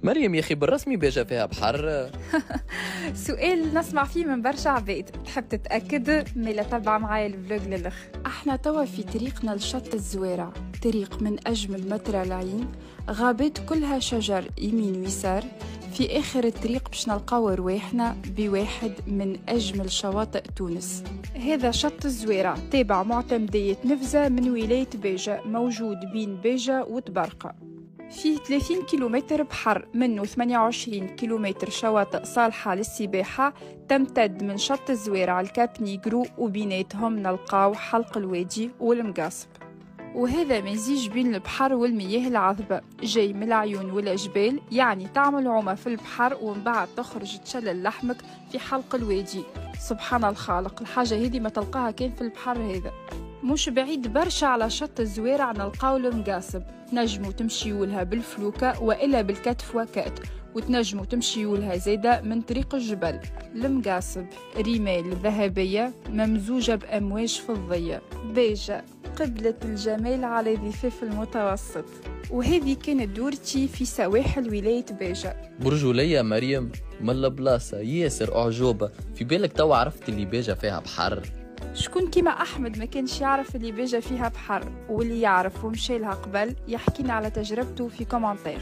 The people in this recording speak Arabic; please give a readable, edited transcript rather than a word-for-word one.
مريم يا اخي بالرسمي بيجا فيها بحر. سؤال نسمع فيه من برشا عباد. تحب تتأكد؟ ميلا تبع معايا الفلوج للأخ. احنا توا في طريقنا لشط الزويرة، طريق من أجمل مترى العين، غابات كلها شجر يمين ويسار. في آخر الطريق باش نلقاو رواحنا بواحد من أجمل شواطئ تونس. هذا شط الزويرة تابع معتمدية نفزة من ولاية بيجا، موجود بين بيجا وتبرقة. فيه 30 كيلومتر بحر، منه 28 كيلومتر شواطئ صالحة للسباحة، تمتد من شط الزويرة على الكاب نيجرو، وبيناتهم نلقاو حلق الوادي والمقاصب. وهذا مزيج بين البحر والمياه العذبة، جاي من العيون والجبال، يعني تعمل عومة في البحر ومن بعد تخرج تشلل لحمك في حلق الوادي. سبحان الخالق، الحاجة هذه ما تلقاها كان في البحر هذا. مش بعيد برشا على شط الزويرة نلقاو المقاصب، تنجموا تمشيولها بالفلوكة وإلا بالكتف وكات، وتنجموا تمشيولها زيادة من طريق الجبل. المقاصب رمال ذهبية ممزوجة بأمواج فضية. بيجا قبلة الجمال على ضفاف المتوسط. وهذه كانت دورتي في سواحل ولاية بيجا. برجولية مريم ملا بلاصة ياسر أعجوبة. في بالك توا عرفت اللي بيجا فيها بحر؟ شكون كيما أحمد ما كانش يعرف اللي بيجا فيها بحر، واللي يعرف ومشي لها قبل يحكينا على تجربته في كومنتير.